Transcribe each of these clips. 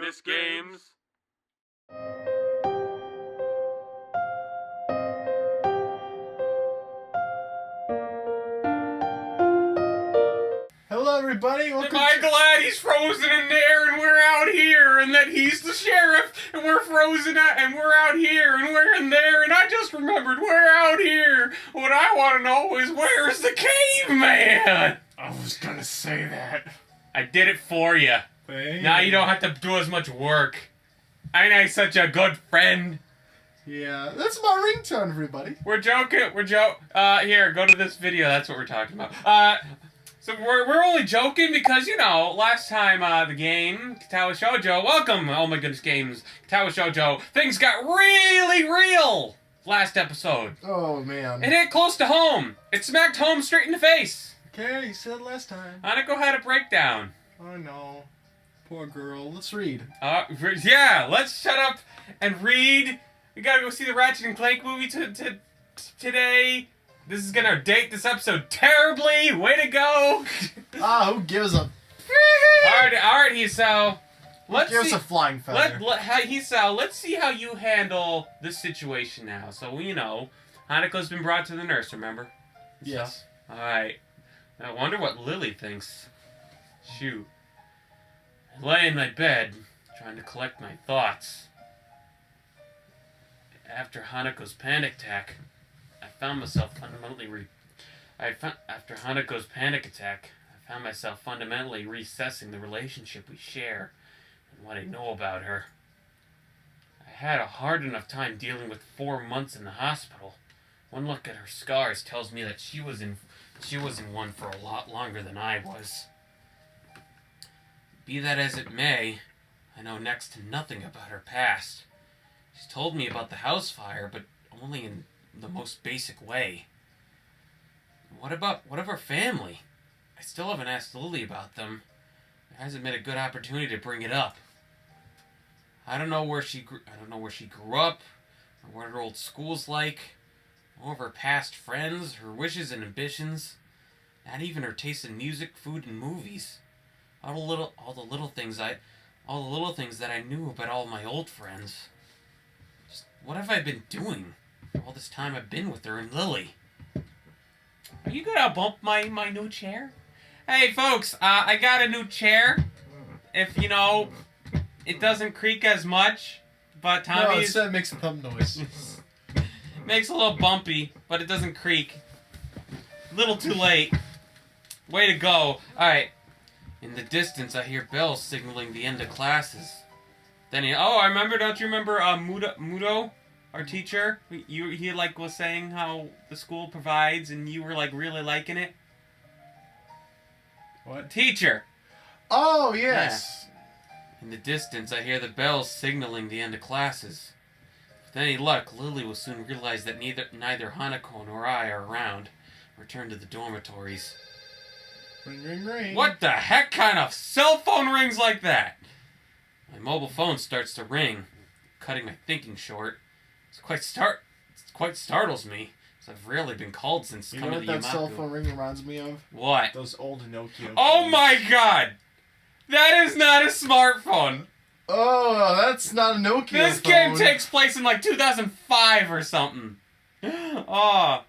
Miss Games. Hello, everybody. Welcome. Am I glad he's frozen in there and we're out here, and that he's the sheriff and we're frozen out and we're out here and we're in there, and I just remembered we're out here. What I want to know is, where's the caveman? I was gonna say that. I did it for you. Hey. Now you don't have to do as much work. Ain't I such a good friend? Yeah, that's my ringtone, everybody. We're joking. Here, go to this video. That's what we're talking about. So we're only joking because, you know, last time the game, Katawa Shoujo, welcome, OMG Games Katawa Shoujo, things got really real last episode. Oh, man. It hit close to home. It smacked home straight in the face. Okay, you said last time. Hanako had a breakdown. Oh, no. Poor girl. Let's read. Yeah, let's shut up and read. We gotta go see the Ratchet and Clank movie today. This is gonna date this episode terribly. Way to go. Who gives a... Alright, Hisao. Let's Give us see. a flying feather. Hisao, let's see how you handle this situation now. So, you know, Hanako's been brought to the nurse, remember? Yes. Alright. I wonder what Lily thinks. Shoot. I lay in my bed, trying to collect my thoughts. After Hanako's panic attack, I found myself fundamentally reassessing the relationship we share and what I know about her. I had a hard enough time dealing with 4 months in the hospital. One look at her scars tells me that she was in one for a lot longer than I was. Be that as it may, I know next to nothing about her past. She's told me about the house fire, but only in the most basic way. What of her family? I still haven't asked Lily about them. There hasn't been a good opportunity to bring it up. I don't know where she grew up, or what her old school's like, or of her past friends, her wishes and ambitions, not even her taste in music, food, and movies. All the little things that I knew about all my old friends. Just what have I been doing all this time I've been with her and Lily? Are you gonna bump my new chair? Hey folks, I got a new chair. If you know, it doesn't creak as much, but Tommy's... No, instead it makes a thumb noise. Makes a little bumpy, but it doesn't creak. Little too late. Way to go. Alright. In the distance, I hear bells signaling the end of classes. Then don't you remember Mudo, our teacher? He was saying how the school provides, and you were really liking it. What? Teacher. Oh, yes. Yeah. In the distance, I hear the bells signaling the end of classes. With any luck, Lily will soon realize that neither Hanako nor I are around. Return to the dormitories. Ring, ring, ring. What the heck kind of cell phone rings like that? My mobile phone starts to ring, cutting my thinking short. It quite startles me, as I've rarely been called since coming to Yamaku. You know what that cell phone ring reminds me of? What? Those old Nokia Oh phones. my god! That is not a smartphone! Oh, that's not a Nokia This phone. game takes place in 2005 or something. Oh.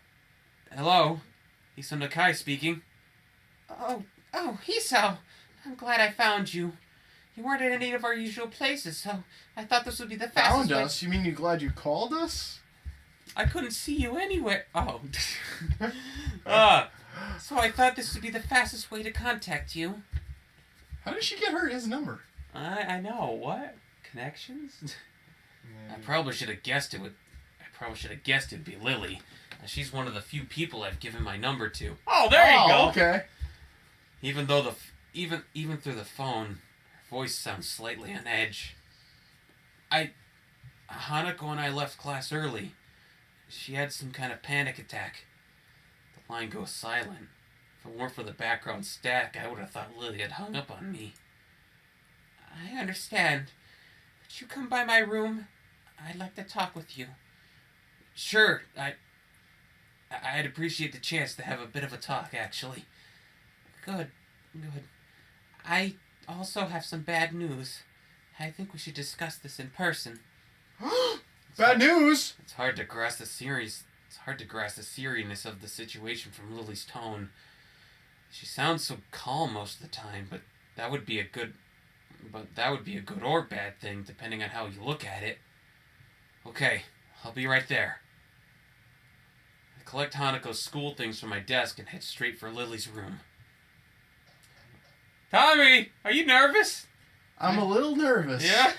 Hello. Hiso Nakai speaking. Oh, Hisao. I'm glad I found you. You weren't at any of our usual places, so I thought this would be the fastest way. Found us? You mean you're glad you called us? I couldn't see you anywhere. Oh. So I thought this would be the fastest way to contact you. How did she get his number? I know. What? Connections? I probably should have guessed it'd be Lily. She's one of the few people I've given my number to. Oh, there you go. Okay. Even though even through the phone, her voice sounds slightly on edge. Hanako and I left class early. She had some kind of panic attack. The line goes silent. If it weren't for the background static, I would have thought Lily had hung up on me. I understand. Would you come by my room? I'd like to talk with you. Sure, I'd appreciate the chance to have a bit of a talk, actually. Good. I also have some bad news. I think we should discuss this in person. Bad news! It's hard to grasp the seriousness of the situation from Lily's tone. She sounds so calm most of the time, but that would be a good or bad thing, depending on how you look at it. Okay, I'll be right there. I collect Hanako's school things from my desk and head straight for Lily's room. Tommy, are you nervous? I'm a little nervous. Yeah?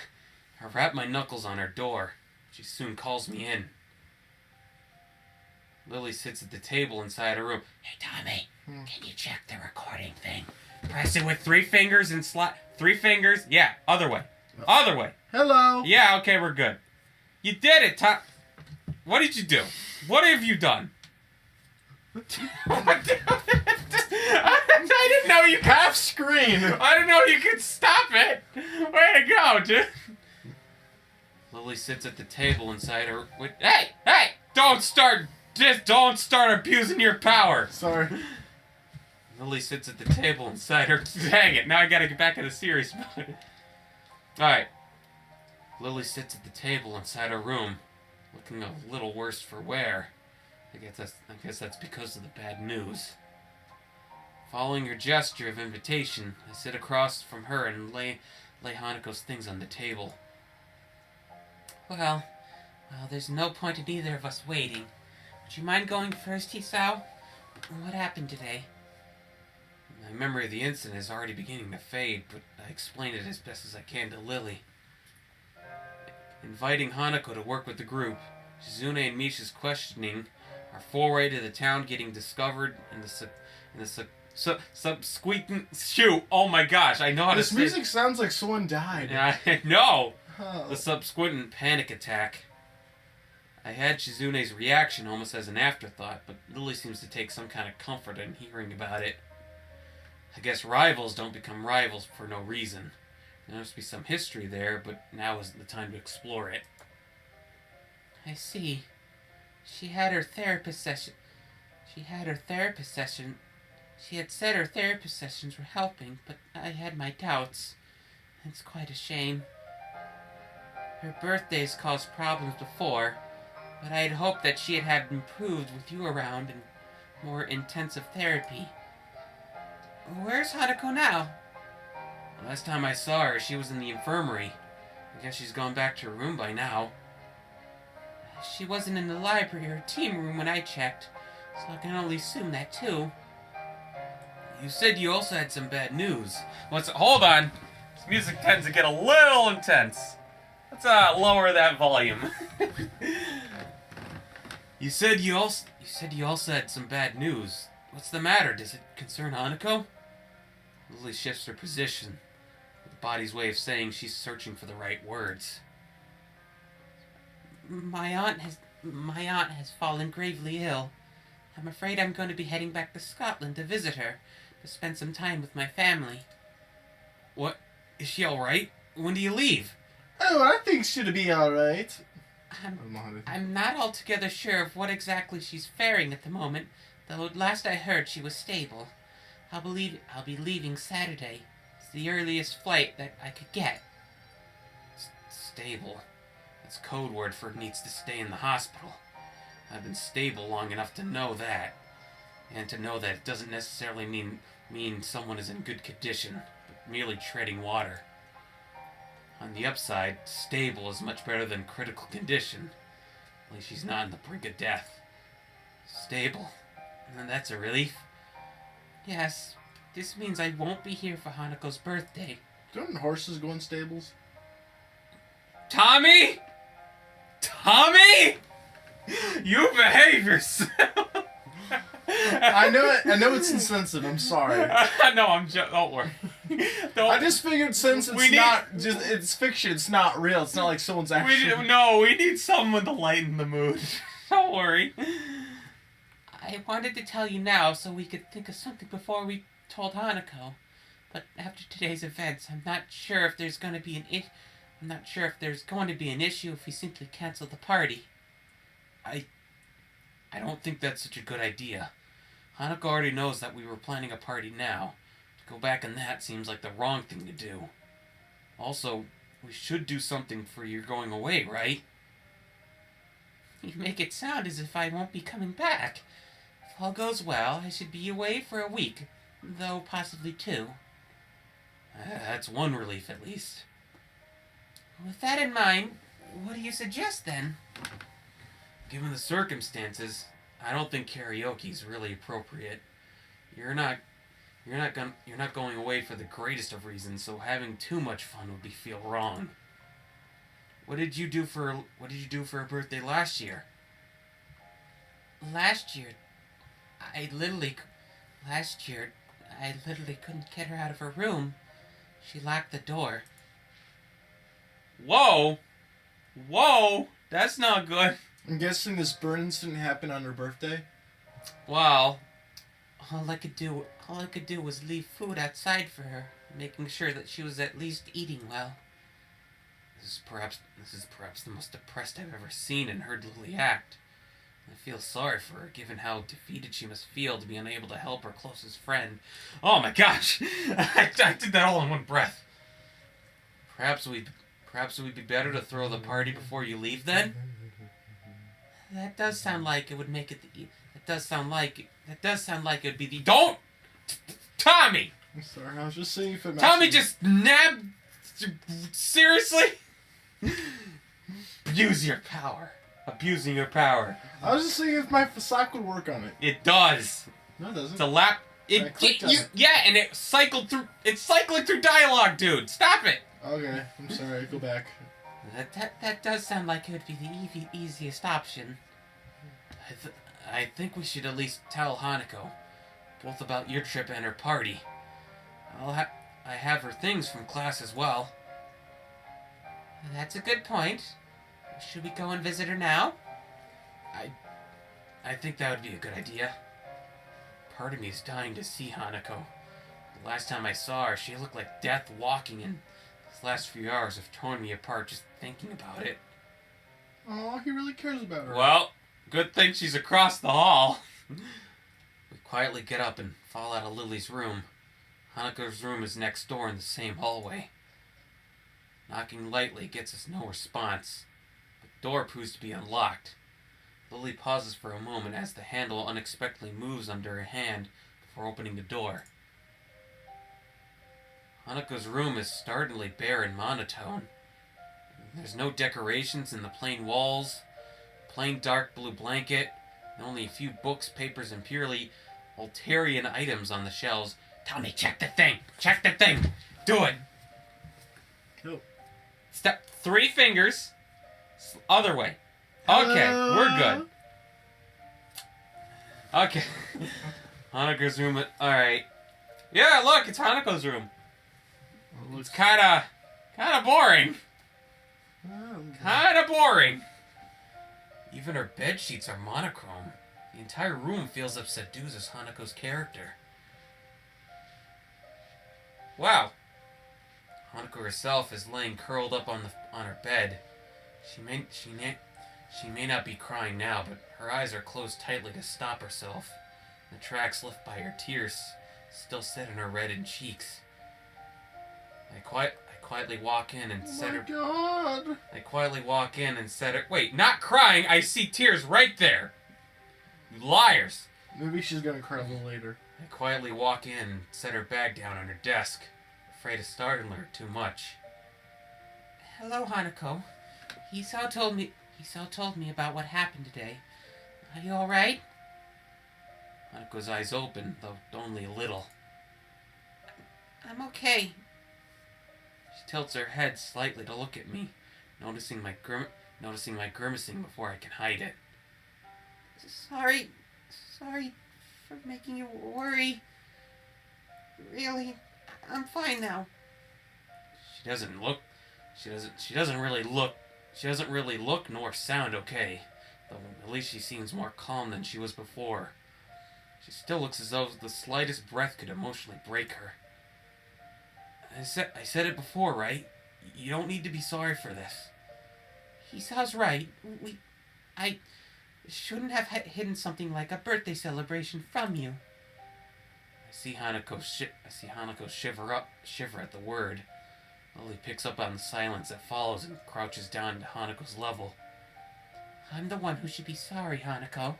I rap my knuckles on her door. She soon calls me in. Lily sits at the table inside her room. Hey, Tommy, can you check the recording thing? Press it with 3 fingers and slide. 3 fingers? Yeah, other way. Other way. Hello. Yeah, okay, we're good. You did it, Tom. What did you do? What have you done? I didn't know you could. Half screen. I didn't know you could stop it. Way to go, dude. Lily sits at the table inside her. Hey! Don't start abusing your power. Sorry. Lily sits at the table inside her. Dang it! Now I gotta get back in the serious mode. All right. Lily sits at the table inside her room, looking a little worse for wear. I guess that's because of the bad news. Following her gesture of invitation, I sit across from her and lay Hanako's things on the table. Well, there's no point in either of us waiting. Would you mind going first, Hisao? What happened today? My memory of the incident is already beginning to fade, but I explain it as best as I can to Lily. Inviting Hanako to work with the group, Shizune and Misha's questioning, our foray to the town getting discovered, and the subsequent shoot. Oh my gosh, I know how This to say. music sounds like someone died. I know. Oh. The subsequent panic attack. I had Shizune's reaction almost as an afterthought, but Lily seems to take some kind of comfort in hearing about it. I guess rivals don't become rivals for no reason. There must be some history there, but now isn't the time to explore it. I see. She had her therapist session. She had said her therapist sessions were helping, but I had my doubts. It's quite a shame. Her birthdays caused problems before, but I had hoped that she had improved with you around and more intensive therapy. Where's Hanako now? Last time I saw her, she was in the infirmary. I guess she's gone back to her room by now. She wasn't in the library or team room when I checked, so I can only assume that too. You said you also had some bad news. Hold on. This music tends to get a little intense. Let's lower that volume. You said you also had some bad news. What's the matter? Does it concern Hanako? Lily shifts her position, with the body's way of saying she's searching for the right words. My aunt has fallen gravely ill. I'm afraid I'm going to be heading back to Scotland to visit her, to spend some time with my family. What? Is she alright? When do you leave? Oh, I think she'll be alright. I'm not altogether sure of what exactly she's faring at the moment, though last I heard she was stable. I'll be leaving Saturday. It's the earliest flight that I could get. Stable. That's code word for needs to stay in the hospital. I've been stable long enough to know that. And to know that it doesn't necessarily mean someone is in good condition, but merely treading water. On the upside, stable is much better than critical condition. At least she's not on the brink of death. Stable. And that's a relief. Yes, this means I won't be here for Hanako's birthday. Don't horses go in stables? Tommy? Tommy? You behave yourself. I know it's insensitive. I'm sorry. No, don't worry. I just figured since it's fiction, it's not real. It's not like someone's actually. We need someone to lighten the mood. Don't worry. I wanted to tell you now so we could think of something before we told Hanako. But after today's events, I'm not sure if there's going to be an issue if we simply cancel the party. I don't think that's such a good idea. Hanako already knows that we were planning a party now. To go back on that seems like the wrong thing to do. Also, we should do something for your going away, right? You make it sound as if I won't be coming back. If all goes well, I should be away for a week, though possibly 2. That's one relief, at least. With that in mind, what do you suggest, then? Given the circumstances, I don't think karaoke is really appropriate. You're not going away for the greatest of reasons, so having too much fun would feel wrong. What did you do for a birthday last year? Last year, I literally couldn't get her out of her room. She locked the door. Whoa! That's not good. I'm guessing this burn incident happened on her birthday? Well, all I could do was leave food outside for her, making sure that she was at least eating well. This is perhaps the most depressed I've ever seen and heard Lily act. I feel sorry for her, given how defeated she must feel to be unable to help her closest friend. Oh my gosh! I did that all in one breath. Perhaps it would be better to throw the party before you leave, then? That does sound like it would make it That does sound like it would be the... Don't! Tommy! I'm sorry, I was just saying if it Tommy just nabbed... Seriously? Abusing your power. I was just seeing if my sock would work on it. It does. No, it doesn't. It's a lap... Yeah, and it's cycling through dialogue, dude. Stop it! Okay, I'm sorry, go back. That does sound like it would be the easiest option. I think we should at least tell Hanako both about your trip and her party. I have her things from class as well. That's a good point. Should we go and visit her now? I think that would be a good idea. Part of me is dying to see Hanako. The last time I saw her, she looked like death walking, and these last few hours have torn me apart just thinking about it. Oh, he really cares about her. Well, good thing she's across the hall. We quietly get up and fall out of Lily's room. Hanako's room is next door in the same hallway. Knocking lightly gets us no response. The door proves to be unlocked. Lily pauses for a moment as the handle unexpectedly moves under her hand before opening the door. Hanako's room is startlingly bare and monotone. There's no decorations in the plain walls, plain dark blue blanket, and only a few books, papers, and purely Voltairean items on the shelves. Tommy, check the thing! Check the thing! Do it! Cool. Step 3 fingers. Other way. Okay, we're good. Okay. Hanako's room. Alright. Yeah, look, it's Hanako's room. It's kinda boring. Kinda boring. Even her bed sheets are monochrome. The entire room feels as subdued as Hanako's character. Wow. Hanako herself is laying curled up on her bed. She may not be crying now, but her eyes are closed tightly to stop herself. The tracks left by her tears still sit in her reddened cheeks. I quietly walk in and set her. God! I quietly walk in and set her. Wait, not crying. I see tears right there. You liars. Maybe she's gonna cry a little later. I quietly walk in and set her bag down on her desk, afraid of startling her too much. Hello, Hanako. Hisao told me about what happened today. Are you all right? Hanako's eyes open, though only a little. I'm okay. She tilts her head slightly to look at me, noticing my grimacing before I can hide it. Sorry for making you worry. Really, I'm fine now. She doesn't really look nor sound okay, though at least she seems more calm than she was before. She still looks as though the slightest breath could emotionally break her. I said it before, right? You don't need to be sorry for this. He sounds right. I shouldn't have hidden something like a birthday celebration from you. I see Hanako shiver at the word. Lily picks up on the silence that follows and crouches down to Hanako's level. I'm the one who should be sorry, Hanako.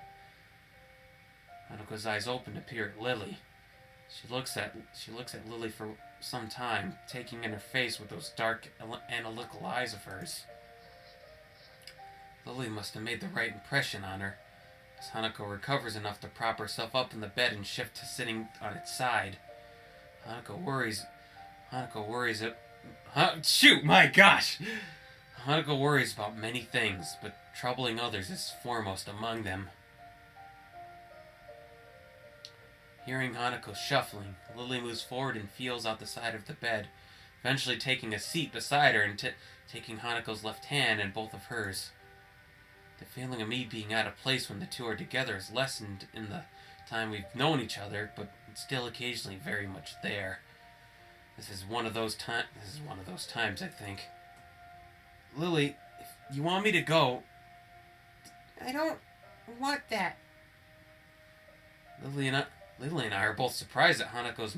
Hanako's eyes open to peer at Lily. She looks at Lily for some time, taking in her face with those dark, analytical eyes of hers. Lily must have made the right impression on her. As Hanako recovers enough to prop herself up in the bed and shift to sitting on its side, Hanako worries shoot, my gosh! Hanako worries about many things, but troubling others is foremost among them. Hearing Hanako shuffling, Lily moves forward and feels out the side of the bed, eventually taking a seat beside her and taking Hanako's left hand in both of hers. The feeling of me being out of place when the two are together has lessened in the time we've known each other, but it's still occasionally very much there. This is one of those times, I think. Lily, if you want me to go... I don't want that. Lily and I are both surprised at Hanako's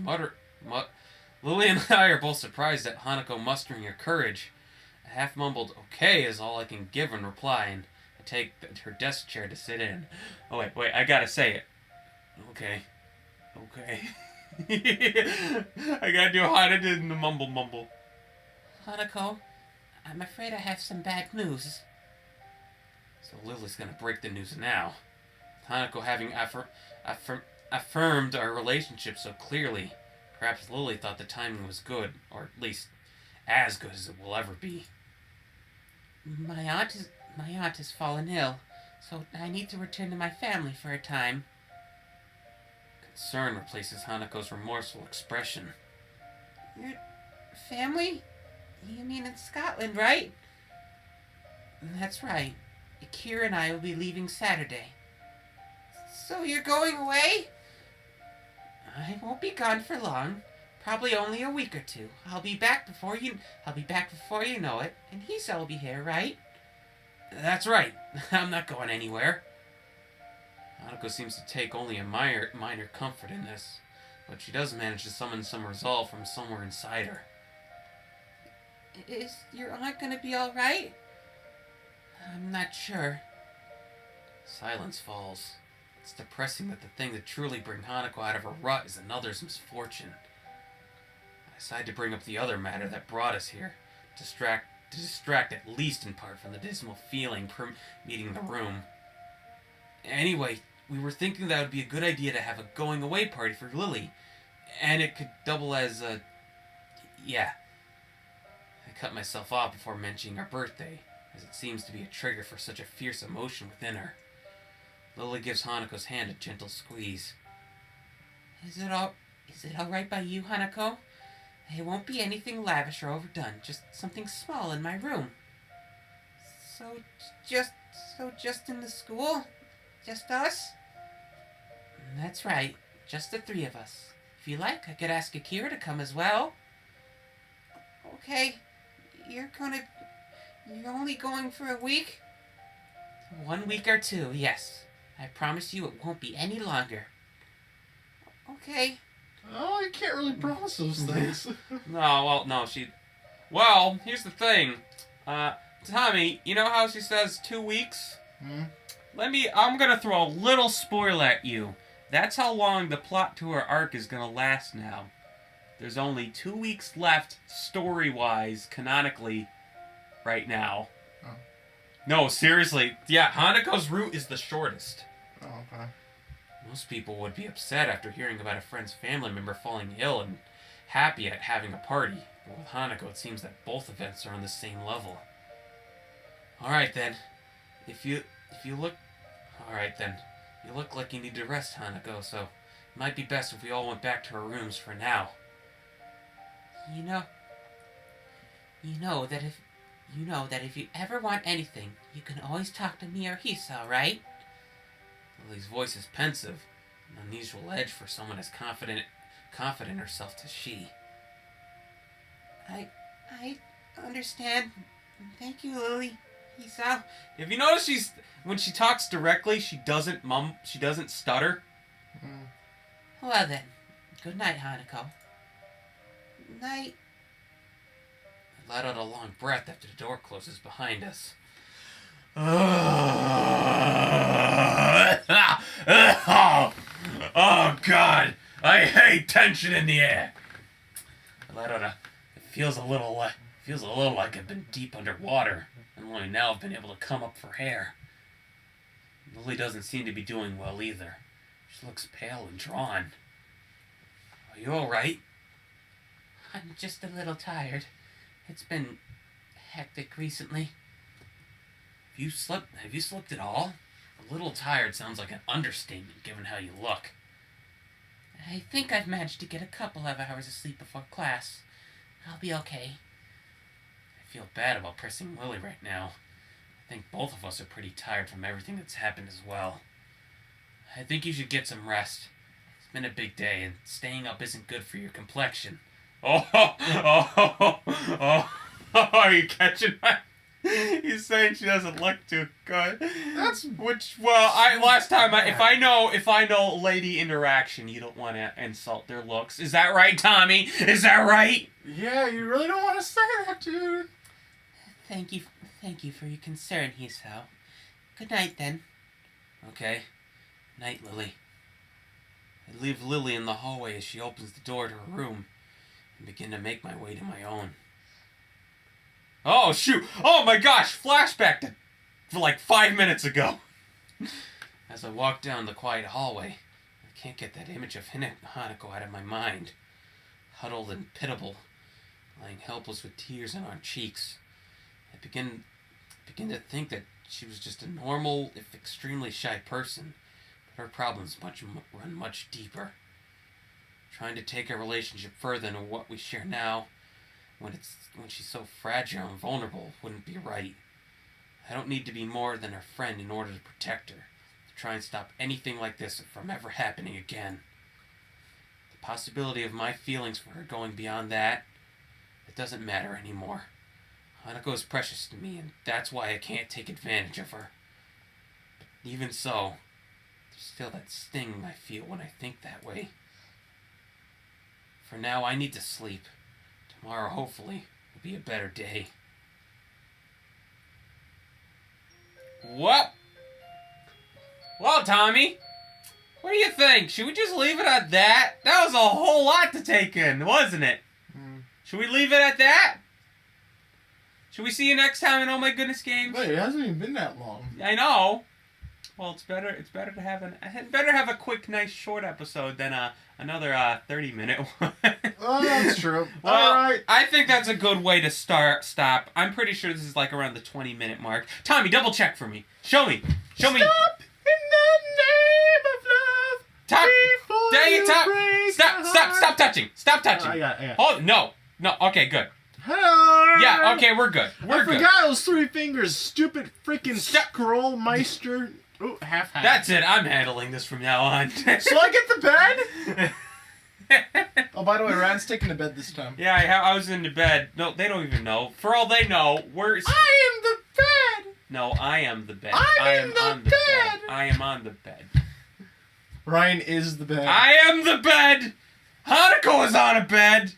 Lily and I are both surprised at Hanako mustering her courage. A half-mumbled "okay" is all I can give in reply, and I take her desk chair to sit in. Oh, wait, I gotta say it. Okay. I gotta do how I did in the mumble. Hanako, I'm afraid I have some bad news. So Lily's gonna break the news now. With Hanako having affirmed our relationship so clearly, perhaps Lily thought the timing was good, or at least as good as it will ever be. My aunt has fallen ill, so I need to return to my family for a time. Concern replaces Hanako's remorseful expression. Your family? You mean in Scotland, right? That's right. Kira and I will be leaving Saturday. So you're going away? I won't be gone for long. Probably only a week or two. I'll be back before you know it, and Hisa will be here, right? That's right. I'm not going anywhere. Hanako seems to take only a minor comfort in this, but she does manage to summon some resolve from somewhere inside her. Is your aunt gonna be alright? I'm not sure. Silence falls. It's depressing that the thing that truly brings Hanako out of her rut is another's misfortune. I decide to bring up the other matter that brought us here, to distract at least in part from the dismal feeling permeating the room. Anyway, we were thinking that it would be a good idea to have a going-away party for Lily, and it could double as a... Yeah. I cut myself off before mentioning our birthday, as it seems to be a trigger for such a fierce emotion within her. Lily gives Hanako's hand a gentle squeeze. Is it all right by you, Hanako? It won't be anything lavish or overdone, just something small in my room. So just in the school? Just us? That's right, just the three of us. If you like, I could ask Akira to come as well. Okay, you're only going for a week? 1 week or 2, yes. I promise you it won't be any longer. Okay. Oh, you can't really promise those things. Well, here's the thing. Tommy, you know how she says 2 weeks? I'm gonna throw a little spoil at you. That's how long the plot to her arc is gonna last now. There's only 2 weeks left, story-wise, canonically, right now. Oh. No, seriously. Yeah, Hanako's route is the shortest. Oh, okay. Most people would be upset after hearing about a friend's family member falling ill and happy at having a party. But with Hanako, it seems that both events are on the same level. Alright then. You look like you need to rest, Hanako, so it might be best if we all went back to our rooms for now. You know that if you ever want anything, you can always talk to me or Hisa, right? Lily's voice is pensive, an unusual edge for someone as confident herself as she. I understand. Thank you, Lily. Hisa. Have you noticed when she talks directly, she doesn't stutter? Well then, good night, Hanako. Night. let out a long breath after the door closes behind us. Oh, God. I hate tension in the air. I let out it feels a little like I've been deep underwater, and only now I've been able to come up for air. Lily doesn't seem to be doing well either. She looks pale and drawn. Are you alright? I'm just a little tired. It's been hectic recently. Have you slept at all? A little tired sounds like an understatement given how you look. I think I've managed to get a couple of hours of sleep before class. I'll be okay. I feel bad about pressing Lily right now. I think both of us are pretty tired from everything that's happened as well. I think you should get some rest. It's been a big day, and staying up isn't good for your complexion. Are you catching that? He's saying she doesn't look too good. If I know lady interaction, you don't want to insult their looks. Is that right, Tommy? Is that right? Yeah, you really don't want to say that, dude. Thank you for your concern, Hisao. Good night, then. Okay. Night, Lily. I leave Lily in the hallway as she opens the door to her room and begin to make my way to my own. Oh, shoot! Oh my gosh! Flashback to like 5 minutes ago. As I walk down the quiet hallway, I can't get that image of Hanako out of my mind. Huddled and pitiable, lying helpless with tears on our cheeks. I begin to think that she was just a normal, if extremely shy person, but her problems run much deeper. Trying to take our relationship further than what we share now, when she's so fragile and vulnerable, wouldn't be right. I don't need to be more than her friend in order to protect her, to try and stop anything like this from ever happening again. The possibility of my feelings for her going beyond that, it doesn't matter anymore. Hanako is precious to me, and that's why I can't take advantage of her. But even so, there's still that sting I feel when I think that way. For now, I need to sleep. Tomorrow, hopefully, will be a better day. What? Well, Tommy, what do you think? Should we just leave it at that? That was a whole lot to take in, wasn't it? Should we leave it at that? Should we see you next time in Oh My Goodness Games? Wait, it hasn't even been that long. I know. Well, it's better to have a quick, nice, short episode than another 30-minute one. Oh, that's true. Well, all right. I think that's a good way to stop. I'm pretty sure this is like around the 20-minute mark. Tommy, double check for me. Show me. Stop in the name of love. Tom, before dang you it, Tom. break Stop touching. Stop touching. I got it. Oh, no. Okay, good. Hello. Yeah, okay, we're good. I forgot those 3 fingers. Stupid freaking scroll meister. Oh, half. That's it. I'm handling this from now on. So I get the bed? Oh, by the way, Ryan's taking the bed this time. Yeah, I was in the bed. No, they don't even know. For all they know, I am the bed. No, I am the bed. I am on the bed. I am on the bed. Ryan is the bed. I am the bed. Hanako is on a bed.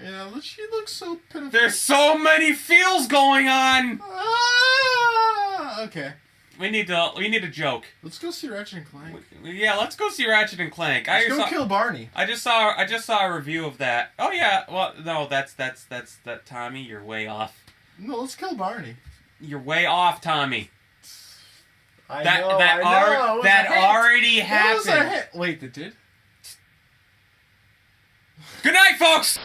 Yeah, she looks so pitiful. There's so many feels going on. Okay. We need a joke. Let's go see Ratchet and Clank. Yeah, let's go see Ratchet and Clank. Let's go kill Barney. I just saw a review of that. Oh yeah, well no, that's Tommy. You're way off. No, let's kill Barney. You're way off, Tommy. I That know. already happened. Wait, that did? Good night, folks.